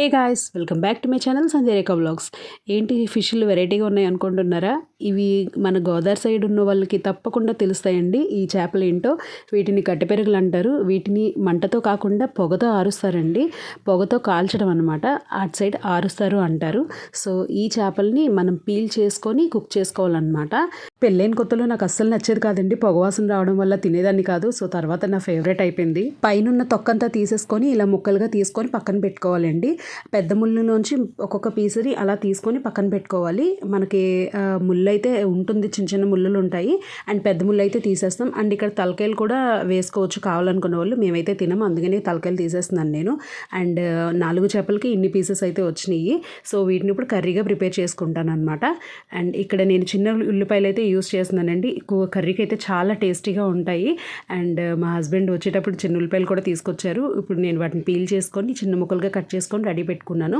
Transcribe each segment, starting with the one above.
Hey guys, welcome back to my channel Sandhyarekha vlogs. ఏంటి ఫిష్లు వెరైటీగా ఉన్నాయి అనుకుంటున్నారా? ఇవి మన గోదావరి సైడ్ ఉన్న వాళ్ళకి తప్పకుండా తెలుస్తాయండి. ఈ చేపలు ఏంటో, వీటిని కట్టెపెరుగులు అంటారు. వీటిని మంటతో కాకుండా పొగతో ఆరుస్తారండి. పొగతో కాల్చడం అనమాట. అటు సైడ్ ఆరుస్తారు అంటారు. సో ఈ చేపల్ని మనం పీల్ చేసుకొని కుక్ చేసుకోవాలన్నమాట. పెళ్ళైన కొత్తలో నాకు అస్సలు నచ్చేది కాదండి. పొగవాసన రావడం వల్ల తినేదాన్ని కాదు. సో తర్వాత నా ఫేవరెట్ అయిపోయింది. పైన తొక్కంతా తీసేసుకొని ఇలా ముక్కలుగా తీసుకొని పక్కన పెట్టుకోవాలండి. పెద్ద ముళ్ళు నుంచి ఒక్కొక్క పీసుని అలా తీసుకొని పక్కన పెట్టుకోవాలి. మనకి ముళ్ళు అయితే ఉంటుంది, చిన్న చిన్న ముళ్ళులు ఉంటాయి. అండ్ పెద్ద ముళ్ళు అయితే తీసేస్తాం. అండ్ ఇక్కడ తలకాయలు కూడా వేసుకోవచ్చు కావాలనుకున్న వాళ్ళు. మేమైతే తినము, అందుకని తలకాయలు తీసేస్తున్నాను నేను. అండ్ 4 చేపలకి ఇన్ని పీసెస్ అయితే వచ్చినాయి. సో వీటిని ఇప్పుడు కర్రీగా ప్రిపేర్ చేసుకుంటాను అనమాట. అండ్ ఇక్కడ నేను చిన్న ఉల్లిపాయలు అయితే యూస్ చేస్తున్నానండి. కర్రీకి అయితే చాలా టేస్టీగా ఉంటాయి. అండ్ మా హస్బెండ్ వచ్చేటప్పుడు చిన్న ఉల్లిపాయలు కూడా తీసుకొచ్చారు. ఇప్పుడు నేను వాటిని పీల్ చేసుకొని చిన్న ముక్కలుగా కట్ చేసుకొని రెడీ పెట్టుకున్నాను.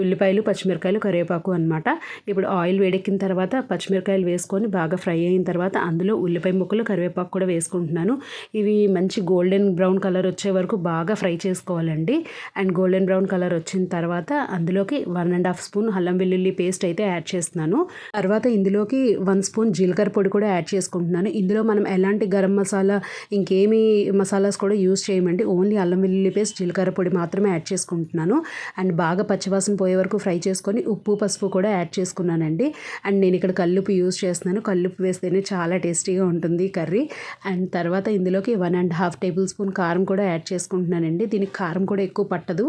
ఉల్లిపాయలు, పచ్చిమిరకాయలు, కరివేపాకు అనమాట. ఇప్పుడు ఆయిల్ వేడెక్కిన తర్వాత పచ్చిమిరకాయలు వేసుకొని బాగా ఫ్రై అయిన తర్వాత అందులో ఉల్లిపాయ ముక్కలు, కరివేపాకు కూడా వేసుకుంటున్నాను. ఇవి మంచి గోల్డెన్ బ్రౌన్ కలర్ వచ్చే వరకు బాగా ఫ్రై చేసుకోవాలండి. అండ్ గోల్డెన్ బ్రౌన్ కలర్ వచ్చిన తర్వాత అందులోకి 1.5 స్పూన్ అల్లం వెల్లుల్లి పేస్ట్ అయితే యాడ్ చేస్తున్నాను. తర్వాత ఇందులోకి 1 స్పూన్ జీలకర్ర పొడి కూడా యాడ్ చేసుకుంటున్నాను. ఇందులో మనం ఎలాంటి గరం మసాలా, ఇంకేమీ మసాలాస్ కూడా యూస్ చేయమండి. ఓన్లీ అల్లం వెల్లుల్లి పేస్ట్, జీలకర్ర పొడి మాత్రమే యాడ్ చేసుకుంటున్నాను. అండ్ బాగా పచ్చివాసన పోయే వరకు ఫ్రై చేసుకొని ఉప్పు, పసుపు కూడా యాడ్ చేసుకున్నానండి. అండ్ నేను ఇక్కడ కల్లుప్పు యూస్ చేస్తున్నాను. కల్లుప్పు వేస్తేనే చాలా టేస్టీగా ఉంటుంది కర్రీ. అండ్ తర్వాత ఇందులోకి 1.5 టేబుల్ స్పూన్ కారం కూడా యాడ్ చేసుకుంటున్నానండి. దీనికి కారం కూడా ఎక్కువ పట్టదు.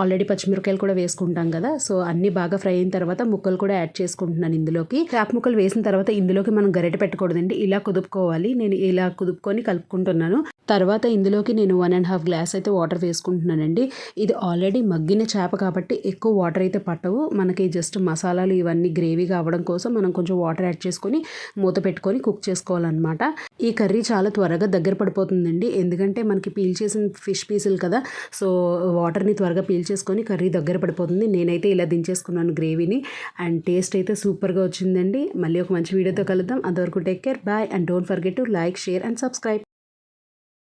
ఆల్రెడీ పచ్చిమిరకాయలు కూడా వేసుకుంటాం కదా. సో అన్నీ బాగా ఫ్రై అయిన తర్వాత ముక్కలు కూడా యాడ్ చేసుకుంటున్నాను ఇందులోకి. చేప ముక్కలు వేసిన తర్వాత ఇందులోకి మనం గరిటె పెట్టకూడదండి, ఇలా కుదుపుకోవాలి. నేను ఇలా కుదుపుకొని కలుపుకుంటున్నాను. తర్వాత ఇందులోకి నేను 1.5 గ్లాస్ అయితే వాటర్ వేసుకుంటున్నానండి. ఇది ఆల్రెడీ మగ్గిన చేప కాబట్టి ఎక్కువ వాటర్ అయితే పట్టవు. మనకి జస్ట్ మసాలాలు ఇవన్నీ గ్రేవీగా అవ్వడం కోసం మనం కొంచెం వాటర్ యాడ్ చేసుకొని మూత పెట్టుకొని కుక్ చేసుకోవాలన్నమాట. ఈ కర్రీ చాలా త్వరగా దగ్గర పడిపోతుందండి, ఎందుకంటే మనకి పీల్ చేసిన ఫిష్ పీసులు కదా. సో వాటర్ని త్వరగా పీల్ చేసుకొని కర్రీ దగ్గర పడిపోతుంది. నేనైతే ఇలా దించేసుకున్నాను గ్రేవీని. అండ్ టేస్ట్ అయితే సూపర్గా వచ్చిందండి. మళ్ళీ ఒక మంచి వీడియోతో కలుద్దాం. అంతవరకు take care, bye. And don't forget to like, share and subscribe.